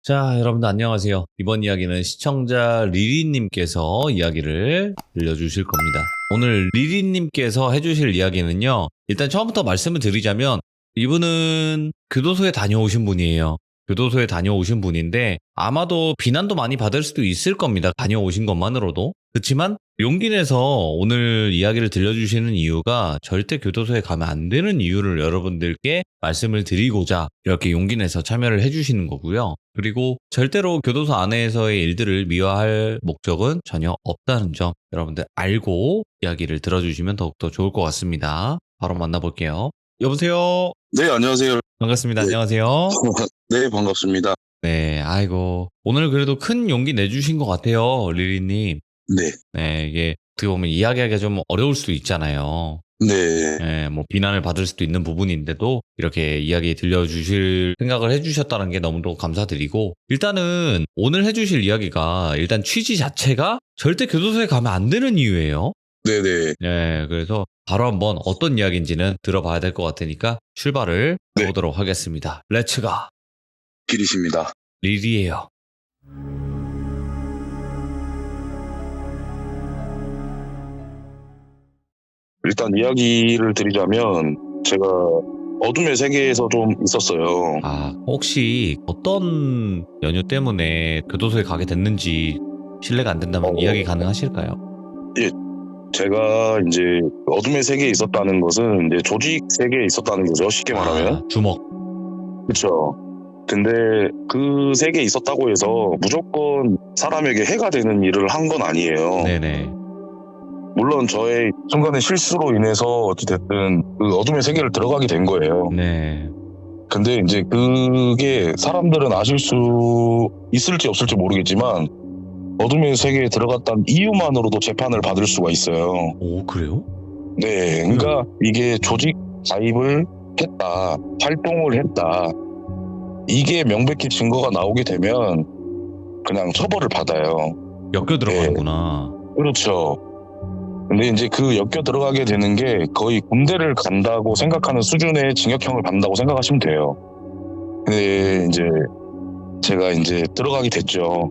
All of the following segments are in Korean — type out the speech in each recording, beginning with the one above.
자, 여러분들 안녕하세요. 이번 이야기는 시청자 리리님께서 이야기를 들려주실 겁니다. 오늘 리리님께서 해주실 이야기는요. 일단 처음부터 말씀을 드리자면 이분은 교도소에 다녀오신 분이에요. 교도소에 다녀오신 분인데 아마도 비난도 많이 받을 수도 있을 겁니다. 다녀오신 것만으로도. 그렇지만 용기 내서 오늘 이야기를 들려주시는 이유가 절대 교도소에 가면 안 되는 이유를 여러분들께 말씀을 드리고자 이렇게 용기 내서 참여를 해주시는 거고요. 그리고 절대로 교도소 안에서의 일들을 미화할 목적은 전혀 없다는 점 여러분들 알고 이야기를 들어주시면 더욱더 좋을 것 같습니다. 바로 만나볼게요. 여보세요? 네, 안녕하세요. 반갑습니다. 네. 안녕하세요. 네, 반갑습니다. 네, 아이고. 오늘 그래도 큰 용기 내주신 것 같아요, 리리님. 네, 네, 이게 어떻게 보면 이야기하기가 좀 어려울 수도 있잖아요. 네, 네, 뭐 비난을 받을 수도 있는 부분인데도 이렇게 이야기 들려주실 생각을 해주셨다는 게 너무도 감사드리고 일단은 오늘 해주실 이야기가 일단 취지 자체가 절대 교도소에 가면 안 되는 이유예요. 네, 네. 네, 그래서 바로 한번 어떤 이야기인지는 들어봐야 될 것 같으니까 출발을 네. 해보도록 하겠습니다. 렛츠가 길이십니다. 리리예요. 일단 이야기를 드리자면 제가 어둠의 세계에서 좀 있었어요. 아, 혹시 어떤 연유 때문에 교도소에 가게 됐는지 실례가 안 된다면 이야기 가능하실까요? 제가 이제 어둠의 세계에 있었다는 것은 이제 조직 세계에 있었다는 거죠. 쉽게 말하면. 아, 주먹. 그렇죠. 근데 그 세계에 있었다고 해서 무조건 사람에게 해가 되는 일을 한 건 아니에요. 네네. 물론 저의 순간의 실수로 인해서 어찌됐든 그 어둠의 세계를 들어가게 된 거예요. 네. 근데 이제 그게 사람들은 아실 수 있을지 없을지 모르겠지만 어둠의 세계에 들어갔다는 이유만으로도 재판을 받을 수가 있어요. 오, 그래요? 네, 그러니까 이게 조직 가입을 했다, 활동을 했다, 이게 명백히 증거가 나오게 되면 그냥 처벌을 받아요. 엮여 들어가는구나. 그렇죠. 근데 이제 그 엮여 들어가게 되는 게 거의 군대를 간다고 생각하는 수준의 징역형을 받는다고 생각하시면 돼요. 근데 이제 제가 이제 들어가게 됐죠.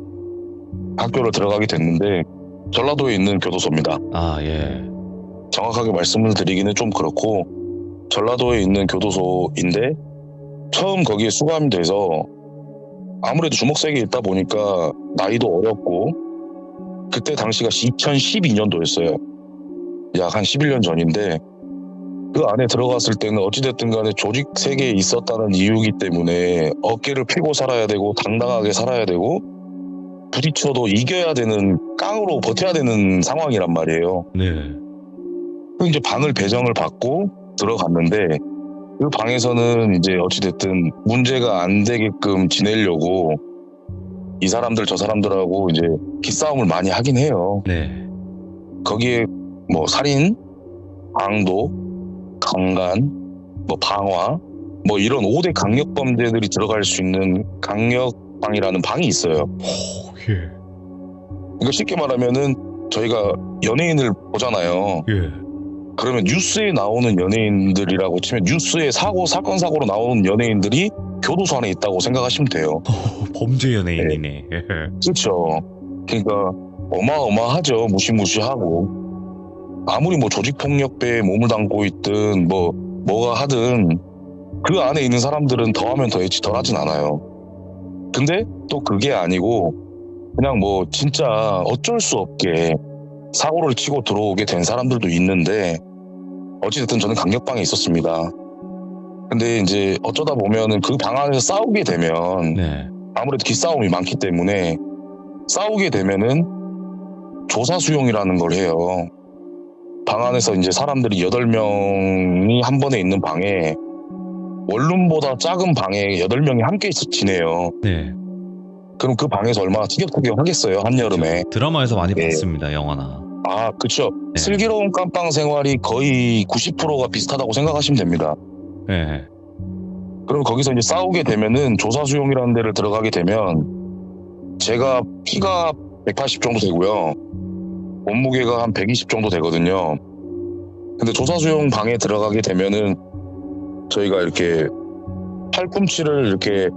학교를 들어가게 됐는데 전라도에 있는 교도소입니다. 아, 예. 정확하게 말씀을 드리기는 좀 그렇고 전라도에 있는 교도소인데 처음 거기에 수감이 돼서 아무래도 주먹세계에 있다 보니까 나이도 어렸고 그때 당시가 2012년도였어요. 약 한 11년 전인데 그 안에 들어갔을 때는 어찌됐든 간에 조직 세계에 있었다는 이유이기 때문에 어깨를 펴고 살아야 되고 당당하게 살아야 되고 부딪혀도 이겨야 되는 깡으로 버텨야 되는 상황이란 말이에요. 네. 그 이제 방을 배정을 받고 들어갔는데 그 방에서는 이제 어찌됐든 문제가 안 되게끔 지내려고 이 사람들 저 사람들하고 이제 기싸움을 많이 하긴 해요. 네. 거기에 뭐 살인, 강도, 강간, 뭐 방화, 뭐 이런 5대 강력범죄들이 들어갈 수 있는 강력방이라는 방이 있어요. 오, 예. 그러니까 쉽게 말하면은 저희가 연예인을 보잖아요. 예. 그러면 뉴스에 나오는 연예인들이라고 치면 뉴스에 사건 사고로 나오는 연예인들이 교도소 안에 있다고 생각하시면 돼요. 범죄 연예인이네. 예. 그렇죠. 그러니까 어마어마하죠. 무시무시하고. 아무리 뭐 조직폭력배에 몸을 담고 있든 뭐가 하든 그 안에 있는 사람들은 더하면 더했지 덜하진 않아요. 근데 또 그게 아니고 그냥 뭐 진짜 어쩔 수 없게 사고를 치고 들어오게 된 사람들도 있는데 어찌됐든 저는 강력방에 있었습니다. 근데 이제 어쩌다 보면은 그 방 안에서 싸우게 되면 네. 아무래도 기싸움이 많기 때문에 싸우게 되면은 조사 수용이라는 걸 해요. 방 안에서 이제 사람들이 8명이 한 번에 있는 방에 원룸보다 작은 방에 8명이 함께 지내요. 네. 그럼 그 방에서 얼마나 티격태격하겠어요, 한여름에. 드라마에서 많이 네. 봤습니다, 영화나. 아, 그쵸. 네. 슬기로운 깜빵 생활이 거의 90%가 비슷하다고 생각하시면 됩니다. 네. 그럼 거기서 이제 싸우게 되면은 조사 수용이라는 데를 들어가게 되면 제가 키가 180 정도 되고요. 몸무게가 한 120 정도 되거든요. 근데 조사 수용 방에 들어가게 되면은 저희가 이렇게 팔꿈치를 이렇게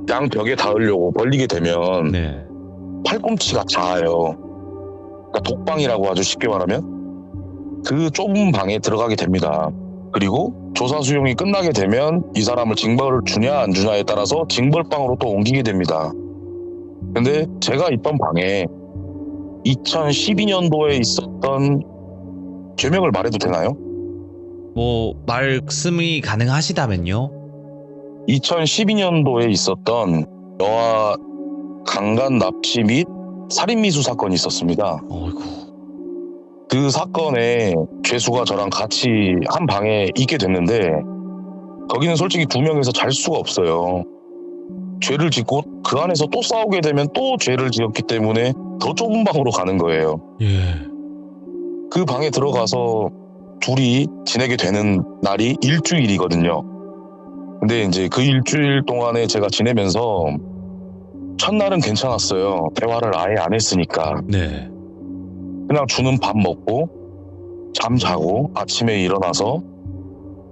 양 벽에 닿으려고 벌리게 되면 네. 팔꿈치가 닿아요. 그러니까 독방이라고 하죠, 쉽게 말하면. 그 좁은 방에 들어가게 됩니다. 그리고 조사 수용이 끝나게 되면 이 사람을 징벌을 주냐 안 주냐에 따라서 징벌방으로 또 옮기게 됩니다. 근데 제가 있던 방에 2012년도에 있었던 죄명을 말해도 되나요? 뭐 말씀이 가능하시다면요. 2012년도에 있었던 여아 강간 납치 및 살인미수 사건이 있었습니다. 어이구. 그 사건에 죄수가 저랑 같이 한 방에 있게 됐는데 거기는 솔직히 2명이서 잘 수가 없어요. 죄를 짓고 그 안에서 또 싸우게 되면 또 죄를 지었기 때문에 더 좁은 방으로 가는 거예요. 예. 그 방에 들어가서 둘이 지내게 되는 날이 일주일이거든요. 근데 이제 그 일주일 동안에 제가 지내면서 첫날은 괜찮았어요. 대화를 아예 안 했으니까. 네. 그냥 주는 밥 먹고 잠 자고 아침에 일어나서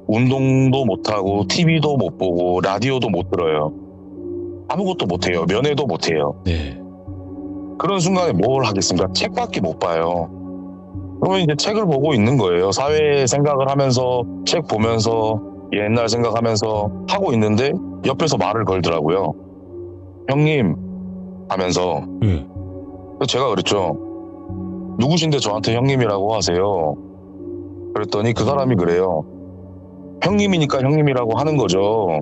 운동도 못하고 TV도 못 보고 라디오도 못 들어요. 아무것도 못해요. 면회도 못해요. 네. 그런 순간에 뭘 하겠습니까? 책밖에 못 봐요. 그러면 이제 책을 보고 있는 거예요. 사회 생각을 하면서 책 보면서 옛날 생각하면서 하고 있는데 옆에서 말을 걸더라고요. 형님 하면서. 예. 그래서 제가 그랬죠. 누구신데 저한테 형님이라고 하세요? 그랬더니 그 사람이 그래요. 형님이니까 형님이라고 하는 거죠.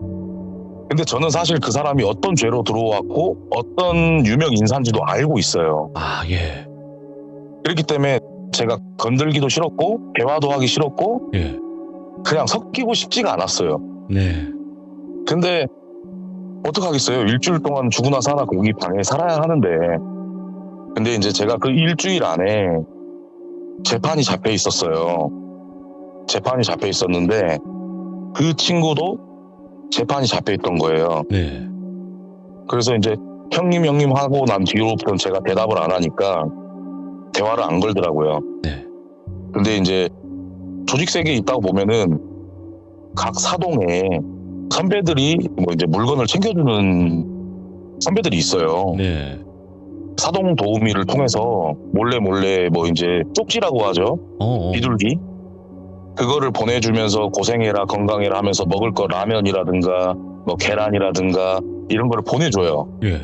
근데 저는 사실 그 사람이 어떤 죄로 들어왔고 어떤 유명 인사인지도 알고 있어요. 아, 예. 그렇기 때문에 제가 건들기도 싫었고 대화도 하기 싫었고 예. 그냥 섞이고 싶지가 않았어요. 네. 근데 어떡하겠어요. 일주일 동안 죽으나 사나 거기 방에 살아야 하는데. 근데 이제 제가 그 일주일 안에 재판이 잡혀 있었어요. 재판이 잡혀 있었는데 그 친구도 재판이 잡혀 있던 거예요. 네. 그래서 이제 형님 하고 난 뒤로부터는 제가 대답을 안 하니까 대화를 안 걸더라고요. 네. 근데 이제 조직 세계에 있다고 보면은 각 사동에 선배들이 뭐 이제 물건을 챙겨주는 선배들이 있어요. 네. 사동 도우미를 통해서 몰래 뭐 이제 쪽지라고 하죠. 비둘기. 그거를 보내주면서 고생해라 건강해라 하면서 먹을 거 라면이라든가 뭐 계란이라든가 이런 거를 보내줘요. 예.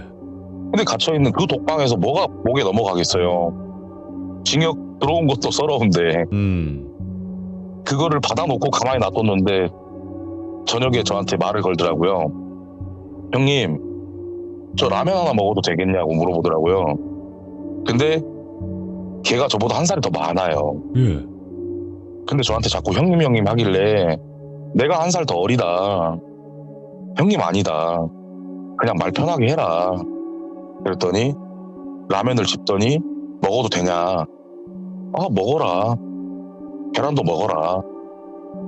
근데 갇혀있는 그 독방에서 뭐가 목에 넘어가겠어요. 징역 들어온 것도 서러운데 그거를 받아놓고 가만히 놔뒀는데 저녁에 저한테 말을 걸더라고요. 형님 저 라면 하나 먹어도 되겠냐고 물어보더라고요. 근데 걔가 저보다 한 살이 더 많아요. 예. 근데 저한테 자꾸 형님 하길래 내가 한 살 더 어리다. 형님 아니다. 그냥 말 편하게 해라. 그랬더니 라면을 집더니 먹어도 되냐. 아 먹어라. 계란도 먹어라.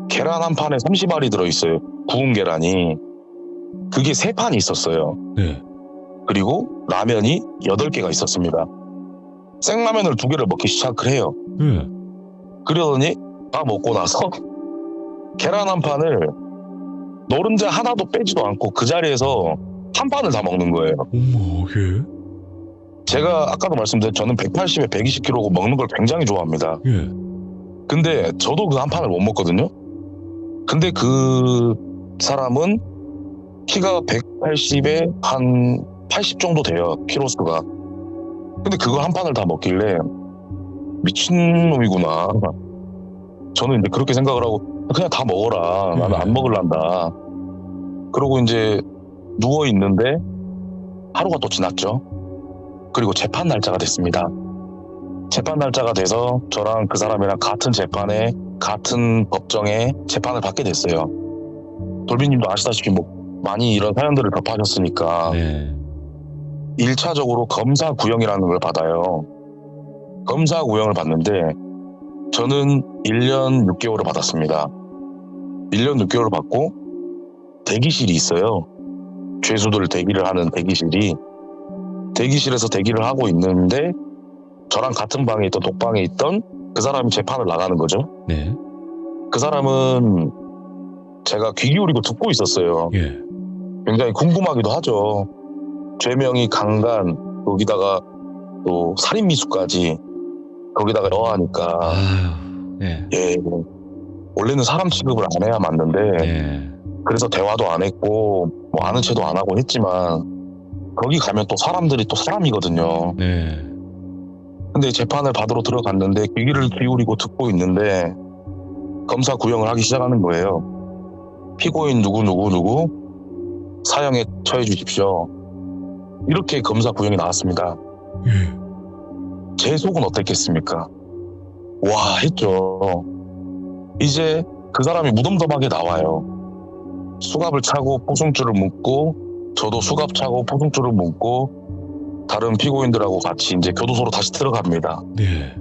계란 한 판에 30알이 들어있어요. 구운 계란이. 그게 3판이 있었어요. 네. 그리고 라면이 8개가 있었습니다. 생라면을 2개를 먹기 시작을 해요. 그러더니 다 먹고 나서 계란 한 판을 노른자 하나도 빼지도 않고 그 자리에서 한 판을 다 먹는 거예요. 어머, 예. 제가 아까도 말씀드린 저는 180에 120kg고 먹는 걸 굉장히 좋아합니다. 예. 근데 저도 그 한 판을 못 먹거든요. 근데 그 사람은 키가 180에 한 80 정도 돼요. 키로수가. 근데 그거 한 판을 다 먹길래 미친놈이구나. 저는 이제 그렇게 생각을 하고 그냥 다 먹어라. 나는 안 먹을란다. 그러고 이제 누워 있는데 하루가 또 지났죠. 그리고 재판 날짜가 됐습니다. 재판 날짜가 돼서 저랑 그 사람이랑 같은 재판에 같은 법정에 재판을 받게 됐어요. 돌비님도 아시다시피 뭐 많이 이런 사연들을 접하셨으니까 네. 1차적으로 검사 구형이라는 걸 받아요. 검사 구형을 받는데 저는 1년 6개월을 받았습니다. 1년 6개월을 받고 대기실이 있어요. 죄수들 대기를 하는 대기실이. 대기실에서 대기를 하고 있는데 저랑 같은 방에 있던 독방에 있던 그 사람이 재판을 나가는 거죠. 네. 그 사람은 제가 귀 기울이고 듣고 있었어요. 예. 굉장히 궁금하기도 하죠. 죄명이 강간, 거기다가 또 살인미수까지 거기다가 넣어하니까 아유, 예. 예, 원래는 사람 취급을 안 해야 맞는데 예. 그래서 대화도 안 했고 뭐 아는 체도 안 하고 했지만 거기 가면 또 사람들이 또 사람이거든요. 네. 근데 재판을 받으러 들어갔는데 귀를 기울이고 듣고 있는데 검사 구형을 하기 시작하는 거예요. 피고인 누구 사형에 처해 주십시오. 이렇게 검사 구형이 나왔습니다. 제 속은 어땠겠습니까? 와 했죠. 이제 그 사람이 무덤덤하게 나와요. 수갑을 차고 포승줄을 묶고 저도 수갑 차고 포승줄을 묶고 다른 피고인들하고 같이 이제 교도소로 다시 들어갑니다. 네.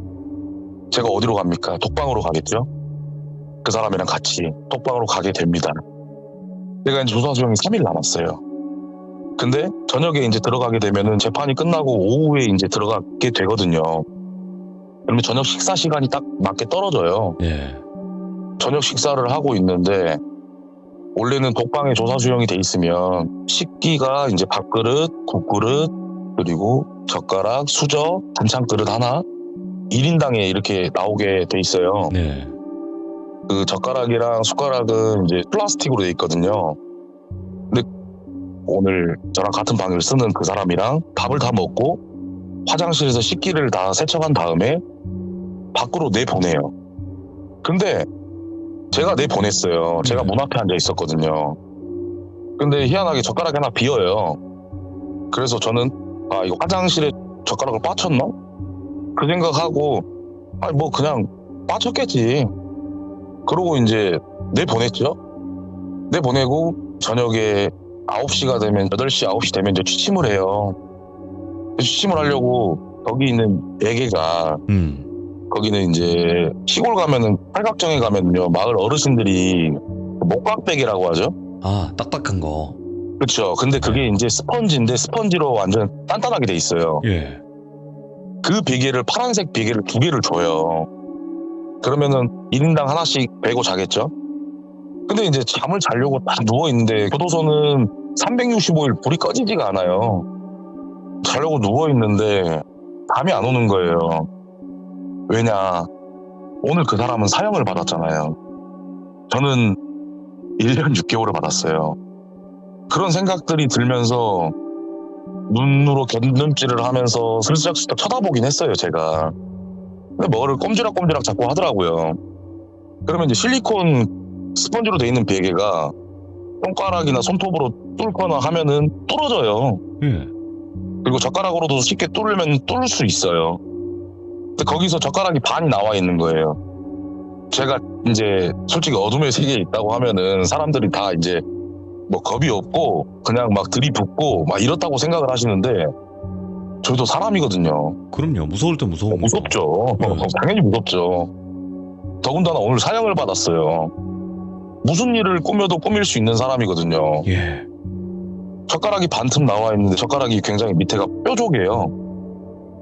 제가 어디로 갑니까? 독방으로 가겠죠? 그 사람이랑 같이 독방으로 가게 됩니다. 제가 이제 조사 수용이 3일 남았어요. 근데 저녁에 이제 들어가게 되면은 재판이 끝나고 오후에 이제 들어가게 되거든요. 그러면 저녁 식사 시간이 딱 맞게 떨어져요. 예. 저녁 식사를 하고 있는데 원래는 독방에 조사 수용이 돼 있으면 식기가 이제 밥그릇, 국그릇, 그리고 젓가락, 수저, 반찬 그릇 하나 1인당에 이렇게 나오게 돼 있어요. 네. 그 젓가락이랑 숟가락은 이제 플라스틱으로 돼 있거든요. 근데 오늘 저랑 같은 방을 쓰는 그 사람이랑 밥을 다 먹고 화장실에서 식기를 다 세척한 다음에 밖으로 내보내요. 근데 제가 내보냈어요. 제가 문 앞에 앉아 있었거든요. 근데 희한하게 젓가락이 하나 비어요. 그래서 저는 아 이거 화장실에 젓가락을 빠쳤나? 그 생각하고 아니 뭐 그냥 빠졌겠지. 그러고 이제 내보냈죠. 내보내고 저녁에 9시가 되면 8시 9시 되면 이제 취침을 해요. 취침을 하려고 거기 있는 베개가 거기는 이제 시골 가면은 팔각정에 가면요 마을 어르신들이 목각베개라고 하죠. 아, 딱딱한 거. 그렇죠. 근데 그게 이제 스펀지인데 스펀지로 완전 단단하게 돼 있어요. 예. 그 베개를 파란색 베개를 2개를 줘요. 그러면은 1인당 하나씩 베고 자겠죠. 근데 이제 잠을 자려고 딱 누워 있는데 교도소는 365일 불이 꺼지지가 않아요. 자려고 누워 있는데 잠이 안 오는 거예요. 왜냐? 오늘 그 사람은 사형을 받았잖아요. 저는 1년 6개월을 받았어요. 그런 생각들이 들면서 눈으로 곁눈질을 하면서 슬쩍슬쩍 쳐다보긴 했어요, 제가. 근데 뭐를 꼼지락꼼지락 자꾸 하더라고요. 그러면 이제 실리콘 스펀지로 돼 있는 베개가 손가락이나 손톱으로 뚫거나 하면은 뚫어져요. 예. 그리고 젓가락으로도 쉽게 뚫으면 뚫을 수 있어요. 근데 거기서 젓가락이 반이 나와 있는 거예요. 제가 이제 솔직히 어둠의 세계에 있다고 하면은 사람들이 다 이제 뭐 겁이 없고 그냥 막 들이붓고 막 이렇다고 생각을 하시는데 저도 사람이거든요. 그럼요. 무서울 때 무서운 거. 무섭죠. 당연히 무섭죠. 더군다나 오늘 사형을 받았어요. 무슨 일을 꾸며도 꾸밀 수 있는 사람이거든요. 예. 젓가락이 반틈 나와 있는데 젓가락이 굉장히 밑에가 뾰족해요.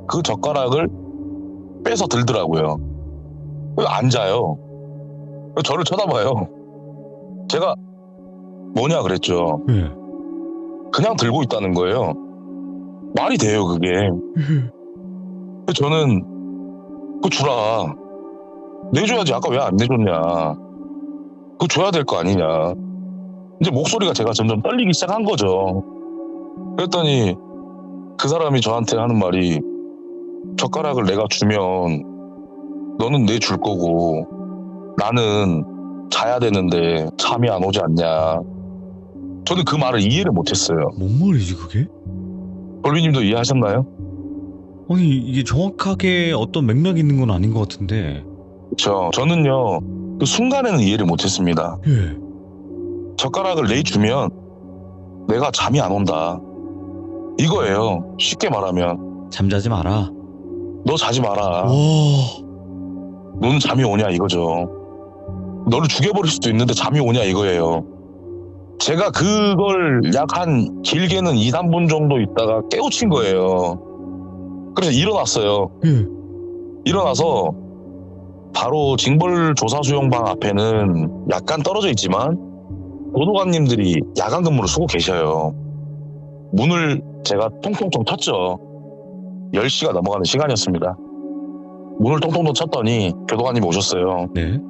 그 젓가락을 빼서 들더라고요. 앉아요. 저를 쳐다봐요. 제가 뭐냐 그랬죠. 예. 그냥 들고 있다는 거예요. 말이 돼요 그게. 저는 그거 주라. 내줘야지. 아까 왜 안 내줬냐. 그거 줘야 될 거 아니냐. 이제 목소리가 제가 점점 떨리기 시작한 거죠. 그랬더니 그 사람이 저한테 하는 말이 젓가락을 내가 주면 너는 내줄 거고 나는 자야 되는데 잠이 안 오지 않냐. 저는 그 말을 이해를 못했어요. 뭔 말이지 그게? 볼비님도 이해하셨나요? 아니 이게 정확하게 어떤 맥락이 있는 건 아닌 것 같은데. 저는요 그 순간에는 이해를 못했습니다. 예. 젓가락을 내주면 내가 잠이 안 온다 이거예요. 쉽게 말하면 잠자지 마라. 너 자지 마라. 와. 너는 잠이 오냐 이거죠. 너를 죽여버릴 수도 있는데 잠이 오냐 이거예요. 제가 그걸 약 한 길게는 2, 3분 정도 있다가 깨우친 거예요. 그래서 일어났어요. 예. 일어나서 바로 징벌 조사 수용방 앞에는 약간 떨어져 있지만 교도관님들이 야간 근무를 쓰고 계셔요. 문을 제가 통통통 쳤죠. 10시가 넘어가는 시간이었습니다. 문을 통통통 쳤더니 교도관님이 오셨어요. 네.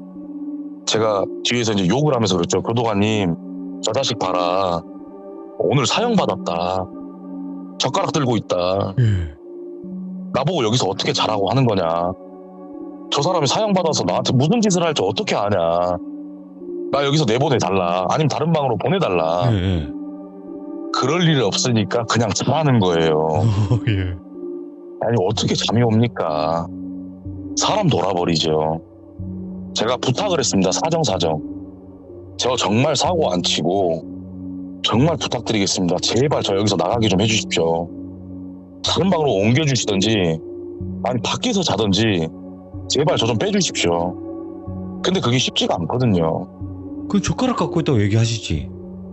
제가 뒤에서 이제 욕을 하면서 그랬죠. 교도관님, 저 자식 봐라. 오늘 사형받았다. 젓가락 들고 있다. 나보고 여기서 어떻게 자라고 하는 거냐. 저 사람이 사형받아서 나한테 무슨 짓을 할지 어떻게 아냐. 나 여기서 내보내달라. 아니면 다른 방으로 보내달라. 예. 그럴 일 없으니까 그냥 자라는 거예요. 예. 아니 어떻게 잠이 옵니까? 사람 돌아버리죠. 제가 부탁을 했습니다. 사정. 저 정말 사고 안 치고 정말 부탁드리겠습니다. 제발 저 여기서 나가게 좀 해주십시오. 다른 방으로 옮겨주시든지 아니 밖에서 자든지 제발 저 좀 빼주십시오. 근데 그게 쉽지가 않거든요. 그 젓가락 갖고 있다고 얘기하시지.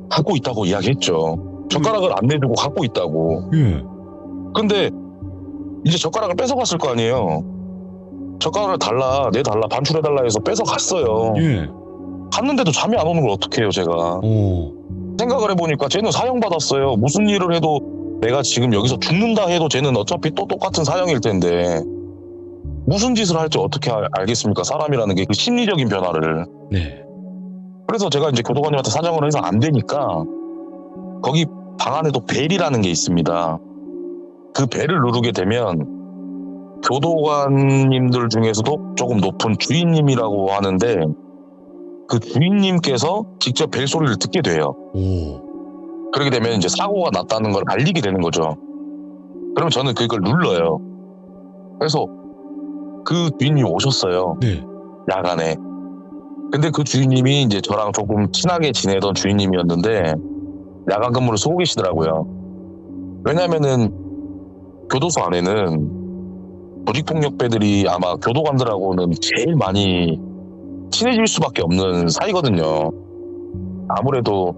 갖고 있다고 이야기했죠. 젓가락을 안 내주고 갖고 있다고. 예. 근데 이제 젓가락을 뺏어갔을 거 아니에요. 젓가락을 내달라 반출해달라 해서 뺏어갔어요. 예. 갔는데도 잠이 안 오는 걸 어떻게 해요 제가. 생각을 해보니까 쟤는 사형받았어요. 무슨 일을 해도 내가 지금 여기서 죽는다 해도 쟤는 어차피 또 똑같은 사형일 텐데 무슨 짓을 할지 어떻게 알겠습니까? 사람이라는 게 그 심리적인 변화를. 네. 그래서 제가 이제 교도관님한테 사정을 해서 안 되니까 거기 방 안에도 벨이라는 게 있습니다. 그 벨을 누르게 되면 교도관님들 중에서도 조금 높은 주인님이라고 하는데 그 주인님께서 직접 벨 소리를 듣게 돼요. 그렇게 되면 이제 사고가 났다는 걸 알리게 되는 거죠. 그러면 저는 그걸 눌러요. 그래서 그 주인님이 오셨어요. 네. 야간에. 근데 그 주인님이 이제 저랑 조금 친하게 지내던 주인님이었는데 야간 근무를 쓰고 계시더라고요. 왜냐면은 교도소 안에는 조직폭력배들이 아마 교도관들하고는 제일 많이 친해질 수밖에 없는 사이거든요. 아무래도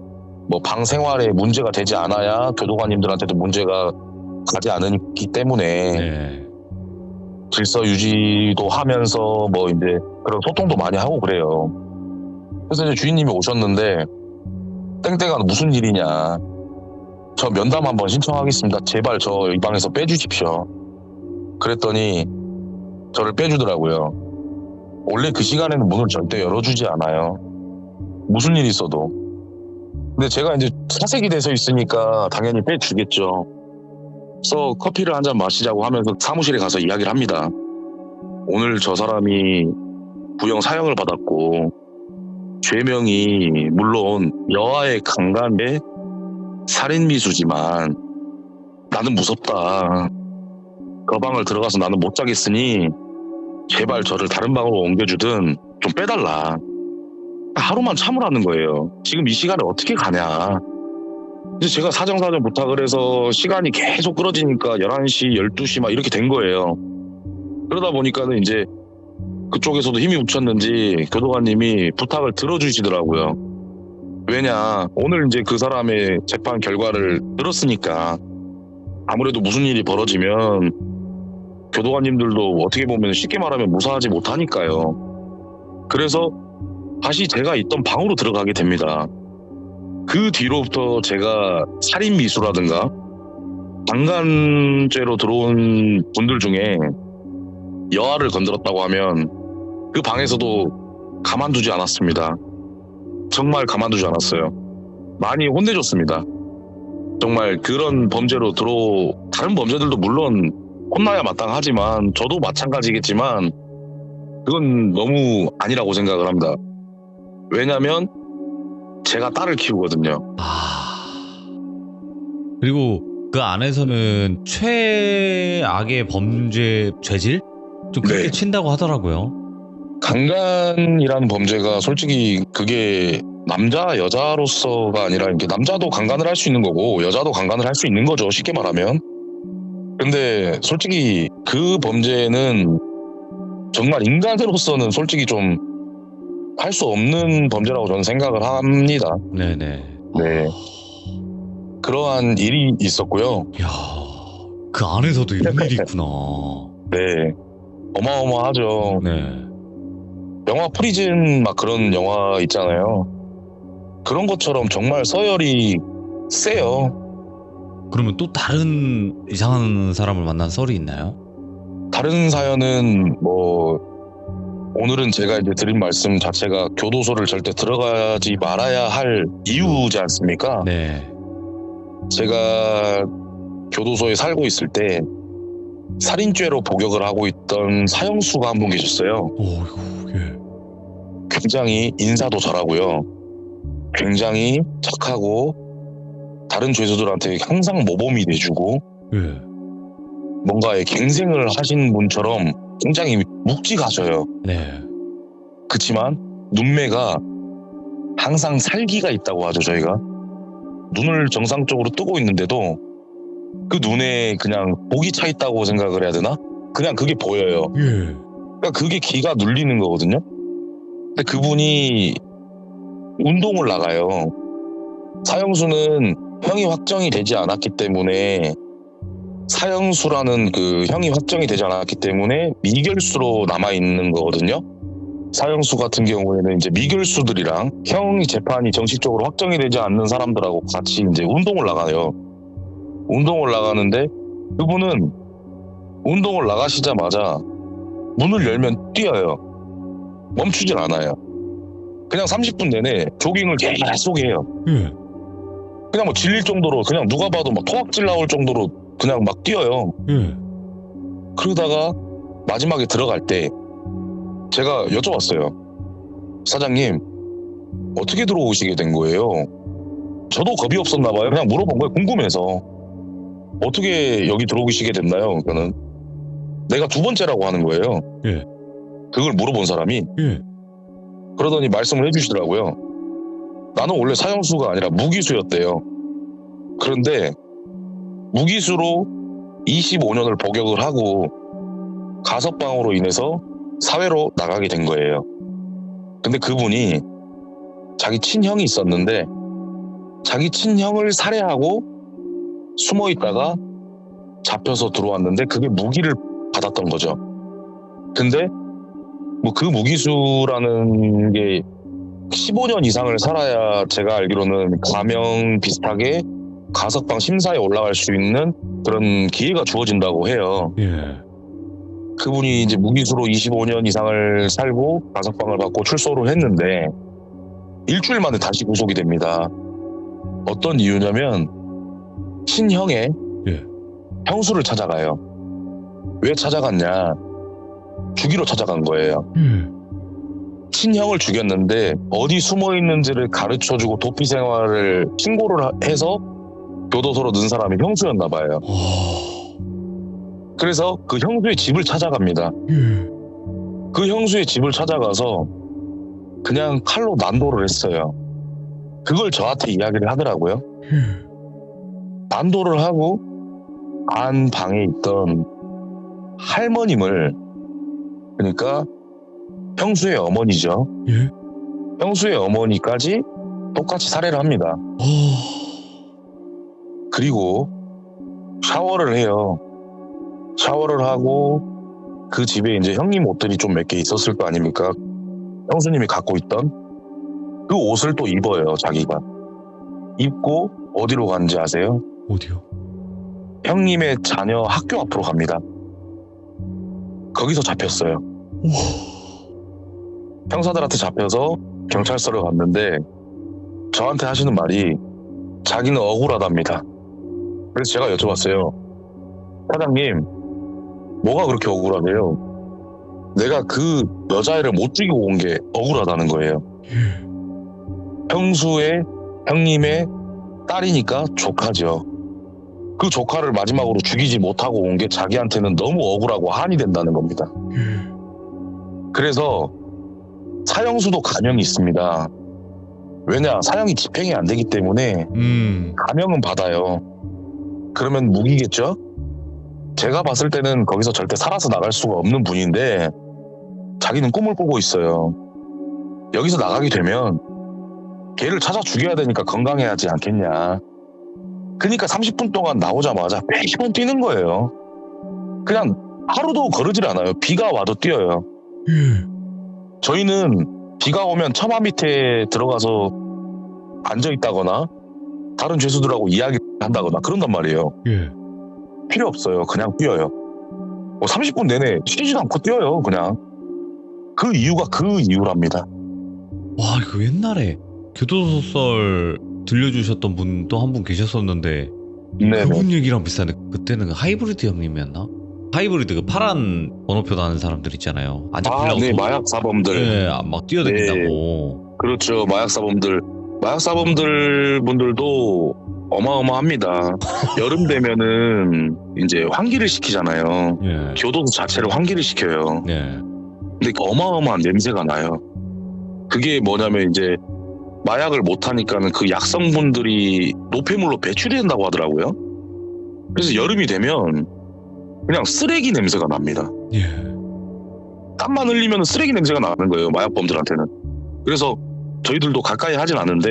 뭐 방 생활에 문제가 되지 않아야 교도관님들한테도 문제가 가지 않기 때문에 네. 질서 유지도 하면서 뭐 이제 그런 소통도 많이 하고 그래요. 그래서 이제 주인님이 오셨는데 땡땡아 무슨 일이냐. 저 면담 한번 신청하겠습니다. 제발 저 이 방에서 빼주십시오. 그랬더니 저를 빼주더라고요. 원래 그 시간에는 문을 절대 열어주지 않아요. 무슨 일이 있어도. 근데 제가 이제 사색이 돼서 있으니까 당연히 빼주겠죠. 그래서 커피를 한 잔 마시자고 하면서 사무실에 가서 이야기를 합니다. 오늘 저 사람이 구형 사형을 받았고 죄명이 물론 여아의 강간의 살인미수지만 나는 무섭다. 그 방을 들어가서 나는 못 자겠으니 제발 저를 다른 방으로 옮겨주든 좀 빼달라. 하루만 참으라는 거예요. 지금 이 시간에 어떻게 가냐. 이제 제가 사정사정 부탁을 해서 시간이 계속 끌어지니까 11시, 12시 막 이렇게 된 거예요. 그러다 보니까는 이제 그쪽에서도 힘이 붙였는지 교도관님이 부탁을 들어주시더라고요. 왜냐, 오늘 이제 그 사람의 재판 결과를 들었으니까 아무래도 무슨 일이 벌어지면 교도관님들도 어떻게 보면 쉽게 말하면 무사하지 못하니까요. 그래서 다시 제가 있던 방으로 들어가게 됩니다. 그 뒤로부터 제가 살인미수라든가 강간죄로 들어온 분들 중에 여아를 건드렸다고 하면 그 방에서도 가만두지 않았습니다. 정말 가만두지 않았어요. 많이 혼내줬습니다. 정말 그런 범죄로 다른 범죄들도 물론 혼나야 마땅하지만 저도 마찬가지겠지만 그건 너무 아니라고 생각을 합니다. 왜냐면 제가 딸을 키우거든요. 그리고 그 안에서는 최악의 범죄 죄질? 좀 그렇게 네. 친다고 하더라고요. 강간이라는 범죄가 솔직히 그게 남자 여자로서가 아니라 이렇게 남자도 강간을 할 수 있는 거고 여자도 강간을 할 수 있는 거죠. 쉽게 말하면. 근데 솔직히 그 범죄는 정말 인간으로서는 솔직히 좀 할 수 없는 범죄라고 저는 생각을 합니다. 네네. 네. 그러한 일이 있었고요. 이야, 그 안에서도 이런 일이 있구나. 네. 어마어마하죠. 네. 영화 프리즌 막 그런 영화 있잖아요. 그런 것처럼 정말 서열이 세요. 그러면 또 다른 이상한 사람을 만난 썰이 있나요? 다른 사연은 뭐 오늘은 제가 이제 드린 말씀 자체가 교도소를 절대 들어가지 말아야 할 이유지 않습니까? 네. 제가 교도소에 살고 있을 때 살인죄로 복역을 하고 있던 사형수가 한 분 계셨어요. 오이고, 예. 굉장히 인사도 잘하고요. 굉장히 착하고 다른 죄수들한테 항상 모범이 돼주고 예. 뭔가의 갱생을 하신 분처럼 굉장히 묵직하셔요. 네. 그치만 눈매가 항상 살기가 있다고 하죠. 저희가 눈을 정상적으로 뜨고 있는데도 그 눈에 그냥 복이 차 있다고 생각을 해야 되나? 그냥 그게 보여요. 예. 그러니까 그게 기가 눌리는 거거든요. 근데 그분이 운동을 나가요. 사형수는 형이 확정이 되지 않았기 때문에 사형수라는 그 형이 확정이 되지 않았기 때문에 미결수로 남아 있는 거거든요. 사형수 같은 경우에는 이제 미결수들이랑 형이 재판이 정식적으로 확정이 되지 않는 사람들하고 같이 이제 운동을 나가요. 운동을 나가는데 그분은 운동을 나가시자마자 문을 열면 뛰어요. 멈추질 않아요. 그냥 30분 내내 조깅을 계속 해요. 예. 그냥 뭐 질릴 정도로 그냥 누가 봐도 막 토악질 나올 정도로 그냥 막 뛰어요. 예. 그러다가 마지막에 들어갈 때 제가 여쭤봤어요. 사장님 어떻게 들어오시게 된 거예요? 저도 겁이 없었나 봐요. 그냥 물어본 거예요. 궁금해서. 어떻게 여기 들어오시게 됐나요? 그러니까는 내가 두 번째라고 하는 거예요. 예. 그걸 물어본 사람이. 예. 그러더니 말씀을 해주시더라고요. 나는 원래 사형수가 아니라 무기수였대요. 그런데 무기수로 25년을 복역을 하고 가석방으로 인해서 사회로 나가게 된 거예요. 근데 그분이 자기 친형이 있었는데 자기 친형을 살해하고 숨어 있다가 잡혀서 들어왔는데 그게 무기를 받았던 거죠. 근데 뭐 그 무기수라는 게 15년 이상을 살아야 제가 알기로는 가명 비슷하게 가석방 심사에 올라갈 수 있는 그런 기회가 주어진다고 해요. 예. 그분이 이제 무기수로 25년 이상을 살고 가석방을 받고 출소를 했는데 일주일 만에 다시 구속이 됩니다. 어떤 이유냐면 친형의 예. 형수를 찾아가요. 왜 찾아갔냐? 죽이러 찾아간 거예요. 친형을 죽였는데 어디 숨어 있는지를 가르쳐주고 도피 생활을 신고를 해서 교도소로 넣은 사람이 형수였나 봐요. 그래서 그 형수의 집을 찾아갑니다. 예. 그 형수의 집을 찾아가서 그냥 칼로 난도를 했어요. 그걸 저한테 이야기를 하더라고요. 난도를 하고 안 방에 있던 할머님을, 그러니까 형수의 어머니죠. 예. 형수의 어머니까지 똑같이 살해를 합니다. 그리고 샤워를 해요. 샤워를 하고 그 집에 이제 형님 옷들이 좀 몇 개 있었을 거 아닙니까? 형수님이 갖고 있던 그 옷을 또 입어요. 자기가 입고 어디로 가는지 아세요? 어디요? 형님의 자녀 학교 앞으로 갑니다. 거기서 잡혔어요. 형사들한테 잡혀서 경찰서를 갔는데 저한테 하시는 말이 자기는 억울하답니다. 그래서 제가 여쭤봤어요. 사장님, 뭐가 그렇게 억울하대요? 내가 그 여자애를 못 죽이고 온 게 억울하다는 거예요. 형수의 형님의 딸이니까 조카죠. 그 조카를 마지막으로 죽이지 못하고 온 게 자기한테는 너무 억울하고 한이 된다는 겁니다. 그래서 사형수도 감형이 있습니다. 왜냐, 사형이 집행이 안 되기 때문에 감형은 받아요. 그러면 무기겠죠? 제가 봤을 때는 거기서 절대 살아서 나갈 수가 없는 분인데 자기는 꿈을 꾸고 있어요. 여기서 나가게 되면 걔를 찾아 죽여야 되니까 건강해야지 않겠냐. 그러니까 30분 동안 나오자마자 매번 뛰는 거예요. 그냥 하루도 거르질 않아요. 비가 와도 뛰어요. 저희는 비가 오면 처마 밑에 들어가서 앉아 있다거나 다른 죄수들하고 이야기를 한다거나 그런단 말이에요. 예. 필요 없어요. 그냥 뛰어요. 30분 내내 쉬지도 않고 뛰어요. 그냥. 그 이유가 그 이유랍니다. 와, 이거 옛날에 교도소설 들려주셨던 분도 한 분 계셨었는데 네네. 그분 얘기랑 비슷한데 그때는 하이브리드 형님이었나? 하이브리드 그 파란 번호표 다는 사람들 있잖아요. 안 잡히려고 네, 마약 사범들. 네, 막 뛰어다닌다고. 그렇죠. 마약 사범들 분들도 어마어마합니다. 여름 되면은 이제 환기를 시키잖아요. 예. 교도소 자체를 환기를 시켜요. 네. 근데 어마어마한 냄새가 나요. 그게 뭐냐면 이제 마약을 못 하니까는 그 약성분들이 노폐물로 배출이 된다고 하더라고요. 그래서 여름이 되면 그냥 쓰레기 냄새가 납니다. 예. 땀만 흘리면 쓰레기 냄새가 나는 거예요. 마약범들한테는. 그래서 저희들도 가까이 하진 않는데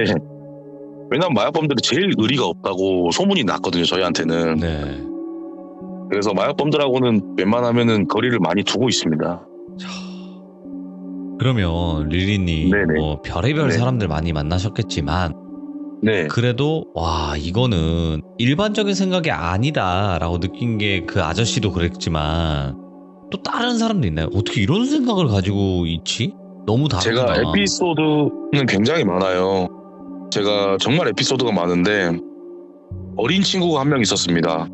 왜냐면 마약범들이 제일 의리가 없다고 소문이 났거든요. 저희한테는. 네. 그래서 마약범들하고는 웬만하면은 거리를 많이 두고 있습니다. 그러면 리리님 네네. 뭐 별의별 네. 사람들 많이 만나셨겠지만 네. 그래도 와 이거는 일반적인 생각이 아니다라고 느낀 게 그 아저씨도 그랬지만 또 다른 사람도 있나요? 어떻게 이런 생각을 가지고 있지? 너무 다르구나. 제가 에피소드는 굉장히 많아요. 제가 정말 에피소드가 많은데 어린 친구가 한 명 있었습니다.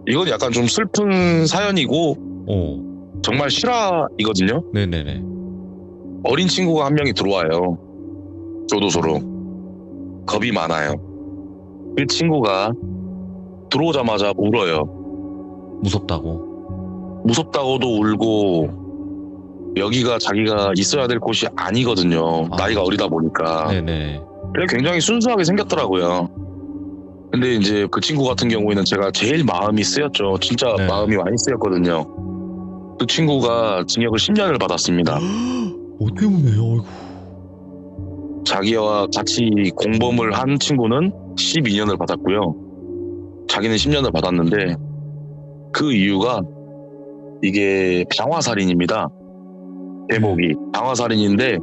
이건 약간 좀 슬픈 사연이고 정말 실화이거든요. 네네네. 어린 친구가 한 명이 들어와요. 교도소로. 겁이 많아요. 그 친구가 들어오자마자 울어요. 무섭다고도 울고 여기가 자기가 있어야 될 곳이 아니거든요. 나이가 어리다 보니까. 네네. 굉장히 순수하게 생겼더라고요. 근데 이제 그 친구 같은 경우에는 제가 제일 마음이 쓰였죠. 진짜 네. 마음이 많이 쓰였거든요. 그 친구가 징역을 10년을 받았습니다. 어떻게 보네요. 자기와 같이 공범을 한 친구는 12년을 받았고요. 자기는 10년을 받았는데 그 이유가 이게 방화살인입니다. 제목이 방화살인인데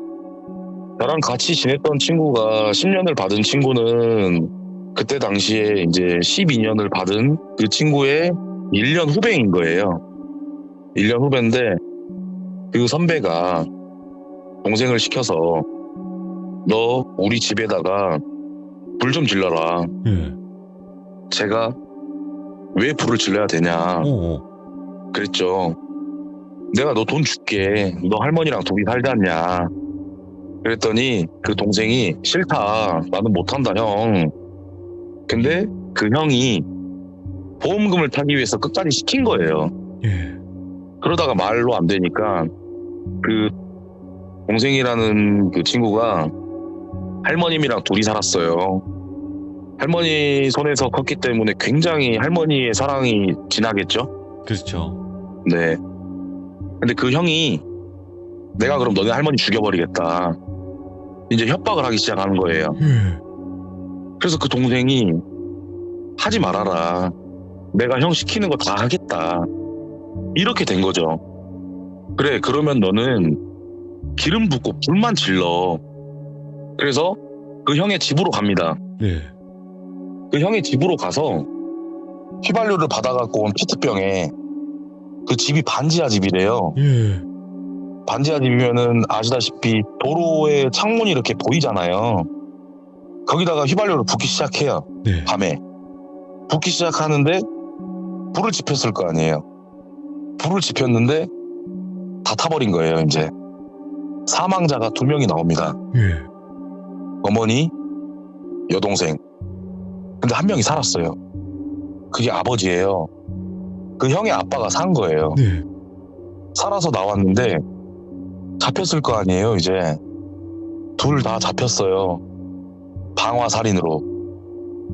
저랑 같이 지냈던 친구가 10년을 받은 친구는 그때 당시에 이제 12년을 받은 그 친구의 1년 후배인 거예요. 1년 후배인데 그 선배가 동생을 시켜서 너 우리 집에다가 불 좀 질러라. 제가 왜 불을 질러야 되냐 그랬죠. 내가 너 돈 줄게. 너 할머니랑 둘이 살지 않냐. 그랬더니 그 동생이 싫다. 나는 못한다 형. 근데 그 형이 보험금을 타기 위해서 끝까지 시킨 거예요. 그러다가 말로 안 되니까 그 동생이라는 그 친구가 할머님이랑 둘이 살았어요. 할머니 손에서 컸기 때문에 굉장히 할머니의 사랑이 진하겠죠? 그렇죠. 네. 근데 그 형이 내가 그럼 너네 할머니 죽여버리겠다. 이제 협박을 하기 시작하는 거예요. 그래서 그 동생이 하지 말아라. 내가 형 시키는 거 다 하겠다. 이렇게 된 거죠. 그래, 그러면 너는 기름 붓고 불만 질러. 그래서 그 형의 집으로 갑니다. 그 형의 집으로 가서 휘발유를 받아갖고 온 페트병에 그 집이 반지하 집이래요. 반지하 집이면은 아시다시피 도로에 창문이 이렇게 보이잖아요. 거기다가 휘발유를 붓기 시작해요. 밤에. 붓기 시작하는데 불을 지폈을 거 아니에요. 불을 지폈는데 다 타버린 거예요, 이제. 사망자가 2명이 나옵니다. 어머니, 여동생. 근데 한 명이 살았어요. 그게 아버지예요. 그 형의 아빠가 산 거예요. 살아서 나왔는데 잡혔을 거 아니에요, 이제. 둘 다 잡혔어요. 방화살인으로.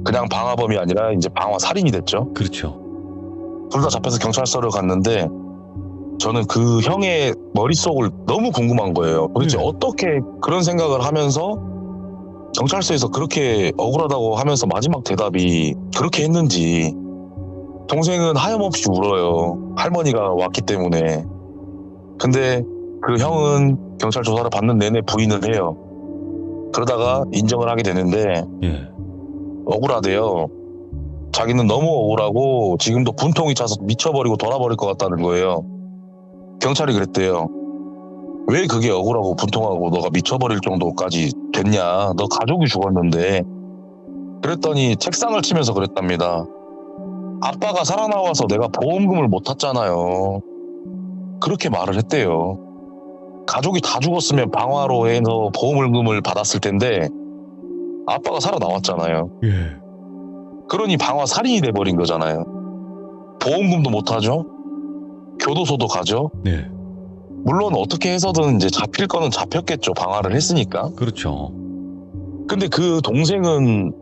그냥 방화범이 아니라 이제 방화살인이 됐죠. 그렇죠. 둘 다 잡혀서 경찰서를 갔는데 저는 그 형의 머릿속을 너무 궁금한 거예요. 도대체 어떻게 그런 생각을 하면서 경찰서에서 그렇게 억울하다고 하면서 마지막 대답이 그렇게 했는지. 동생은 하염없이 울어요. 할머니가 왔기 때문에. 근데 그 형은 경찰 조사를 받는 내내 부인을 해요. 그러다가 인정을 하게 되는데 예. 억울하대요. 자기는 너무 억울하고 지금도 분통이 차서 미쳐버리고 돌아버릴 것 같다는 거예요. 경찰이 그랬대요. 왜 그게 억울하고 분통하고 너가 미쳐버릴 정도까지 됐냐. 너 가족이 죽었는데. 그랬더니 책상을 치면서 그랬답니다. 아빠가 살아나와서 내가 보험금을 못 탔잖아요. 그렇게 말을 했대요. 가족이 다 죽었으면 방화로 해서 보험금을 받았을 텐데 아빠가 살아나왔잖아요. 예. 그러니 방화 살인이 돼버린 거잖아요. 보험금도 못 하죠. 교도소도 가죠. 네. 물론 어떻게 해서든 이제 잡힐 거는 잡혔겠죠. 방화를 했으니까. 그렇죠. 근데 그 동생은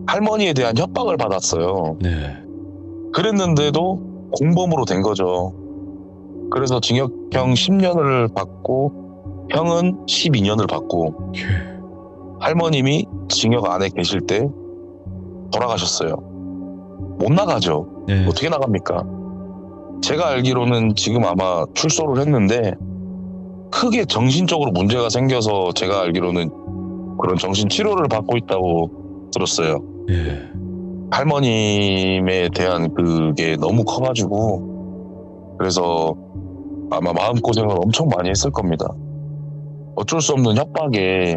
할머니에 대한 협박을 받았어요. 네. 그랬는데도 공범으로 된 거죠. 그래서 징역형 10년을 받고 형은 12년을 받고 예. 할머님이 징역 안에 계실 때 돌아가셨어요. 못 나가죠. 네. 어떻게 나갑니까? 제가 알기로는 지금 아마 출소를 했는데 크게 정신적으로 문제가 생겨서 제가 알기로는 그런 정신 치료를 받고 있다고 들었어요. 예. 할머님에 대한 그게 너무 커가지고 그래서 아마 마음고생을 엄청 많이 했을 겁니다. 어쩔 수 없는 협박에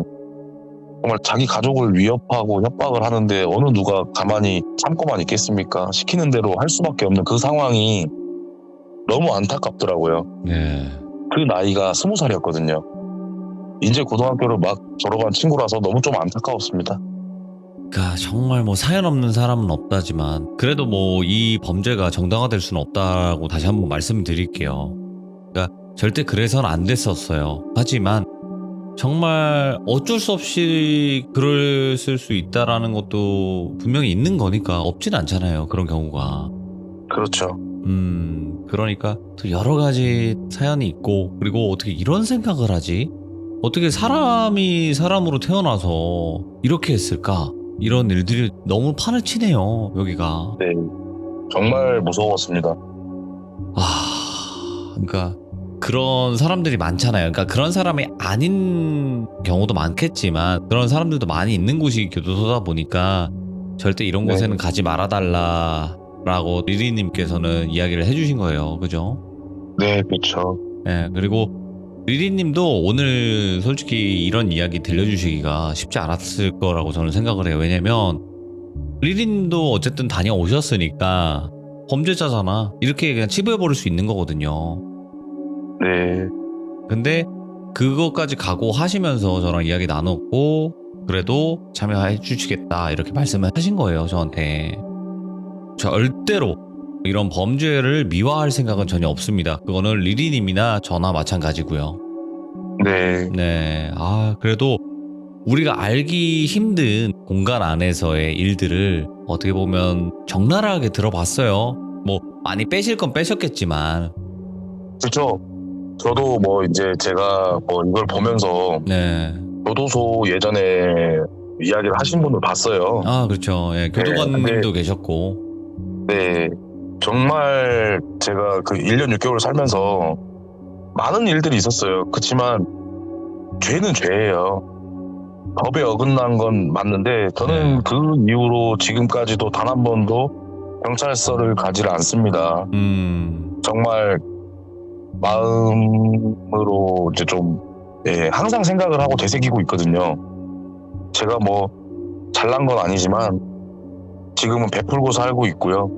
정말 자기 가족을 위협하고 협박을 하는데 어느 누가 가만히 참고만 있겠습니까? 시키는 대로 할 수밖에 없는 그 상황이 너무 안타깝더라고요. 네. 그 나이가 20살이었거든요. 이제 고등학교를 막 졸업한 친구라서 너무 좀 안타까웠습니다. 그러니까 정말 뭐 사연 없는 사람은 없다지만 그래도 뭐 이 범죄가 정당화될 수는 없다고 다시 한번 말씀드릴게요. 그러니까 절대 그래서는 안 됐었어요. 하지만 정말 어쩔 수 없이 그랬을 수 있다라는 것도 분명히 있는 거니까 없진 않잖아요. 그런 경우가. 그렇죠. 그러니까 또 여러 가지 사연이 있고 그리고 어떻게 이런 생각을 하지? 어떻게 사람이 사람으로 태어나서 이렇게 했을까? 이런 일들이 너무 판을 치네요. 여기가. 네, 정말 무서웠습니다. 그러니까 그런 사람들이 많잖아요. 그러니까 그런 사람이 아닌 경우도 많겠지만 그런 사람들도 많이 있는 곳이 교도소다 보니까 절대 이런 네. 곳에는 가지 말아달라라고 리리님께서는 이야기를 해주신 거예요. 그죠? 네, 그렇죠. 네, 그리고 리리님도 오늘 솔직히 이런 이야기 들려주시기가 쉽지 않았을 거라고 저는 생각을 해요. 왜냐면 리리님도 어쨌든 다녀오셨으니까 범죄자잖아. 이렇게 그냥 치부해버릴 수 있는 거거든요. 네, 근데 그것까지 각오하시면서 저랑 이야기 나눴고 그래도 참여해 주시겠다 이렇게 말씀을 하신 거예요. 저한테. 절대로 이런 범죄를 미화할 생각은 전혀 없습니다. 그거는 리리님이나 저나 마찬가지고요. 네, 네, 그래도 우리가 알기 힘든 공간 안에서의 일들을 어떻게 보면 적나라하게 들어봤어요. 뭐 많이 빼실 건 빼셨겠지만. 그렇죠. 저도 뭐 이제 제가 뭐 이걸 보면서 네. 교도소 예전에 이야기를 하신 분을 봤어요. 그렇죠. 예, 교도관님도 계셨고. 네, 정말 제가 그 1년 6개월 살면서 많은 일들이 있었어요. 그렇지만 죄는 죄예요. 법에 어긋난 건 맞는데 저는 네. 그 이후로 지금까지도 단 한 번도 경찰서를 가지를 않습니다. 정말 마음으로 이제 좀 항상 생각을 하고 되새기고 있거든요. 제가 뭐 잘난 건 아니지만 지금은 베풀고 살고 있고요.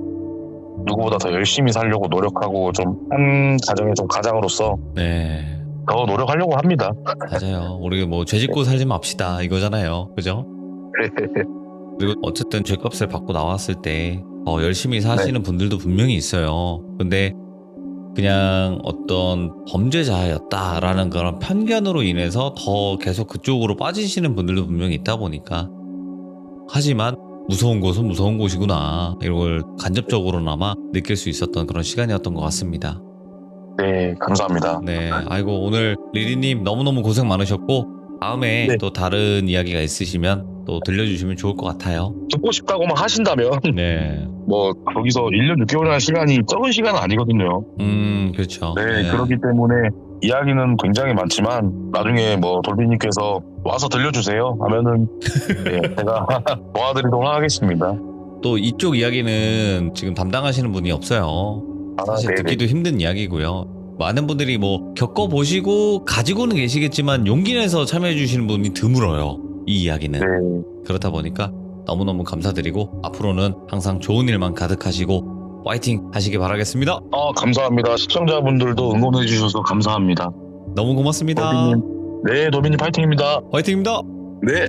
누구보다 더 열심히 살려고 노력하고 좀 한 가정의 좀 가장으로서 네. 더 노력하려고 합니다. 맞아요. 우리 뭐 죄짓고 살지 맙시다 이거잖아요. 그죠? 그리고 어쨌든 죄값을 받고 나왔을 때 더 열심히 사시는 분들도 분명히 있어요. 근데 그냥 어떤 범죄자였다라는 그런 편견으로 인해서 더 계속 그쪽으로 빠지시는 분들도 분명히 있다 보니까 하지만 무서운 곳은 무서운 곳이구나 이런 걸 간접적으로나마 느낄 수 있었던 그런 시간이었던 것 같습니다. 네, 감사합니다. 네, 아이고 오늘 리리님 너무너무 고생 많으셨고 다음에 네. 또 다른 이야기가 있으시면 또 들려주시면 좋을 것 같아요. 듣고 싶다고만 하신다면 네, 뭐 거기서 1년 6개월이라는 시간이 적은 시간은 아니거든요. 그렇죠. 네, 그렇기 때문에 이야기는 굉장히 많지만 나중에 뭐 돌비님께서 와서 들려주세요 하면은 네, 제가 도와드리도록 하겠습니다. 또 이쪽 이야기는 지금 담당하시는 분이 없어요. 사실 네네. 듣기도 힘든 이야기고요. 많은 분들이 뭐 겪어보시고 가지고는 계시겠지만 용기 내서 참여해 주시는 분이 드물어요. 이 이야기는. 네. 그렇다 보니까 너무너무 감사드리고 앞으로는 항상 좋은 일만 가득하시고 파이팅 하시기 바라겠습니다. 감사합니다. 시청자분들도 응원해 주셔서 감사합니다. 너무 고맙습니다. 돌비님. 네, 돌비님 파이팅입니다. 파이팅입니다. 네.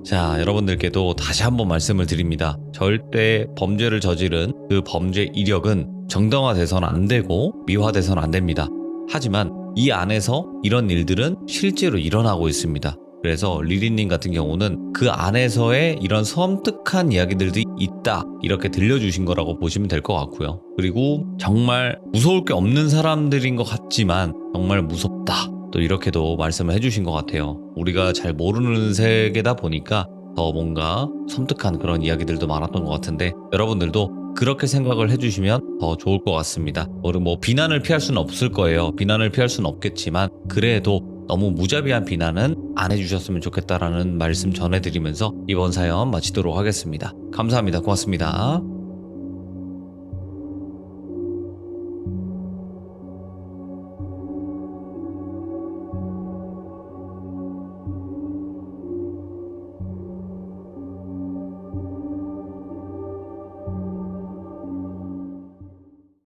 자, 여러분들께도 다시 한번 말씀을 드립니다. 절대 범죄를 저지른 그 범죄 이력은 정당화돼서는 안 되고 미화돼서는 안 됩니다. 하지만 이 안에서 이런 일들은 실제로 일어나고 있습니다. 그래서 리리님 같은 경우는 그 안에서의 이런 섬뜩한 이야기들도 있다, 이렇게 들려주신 거라고 보시면 될 것 같고요. 그리고 정말 무서울 게 없는 사람들인 것 같지만 정말 무섭다, 또 이렇게도 말씀을 해주신 것 같아요. 우리가 잘 모르는 세계다 보니까 더 뭔가 섬뜩한 그런 이야기들도 많았던 것 같은데, 여러분들도 그렇게 생각을 해주시면 더 좋을 것 같습니다. 뭐 비난을 피할 수는 없을 거예요. 비난을 피할 수는 없겠지만 그래도 너무 무자비한 비난은 안 해주셨으면 좋겠다라는 말씀 전해드리면서 이번 사연 마치도록 하겠습니다. 감사합니다. 고맙습니다.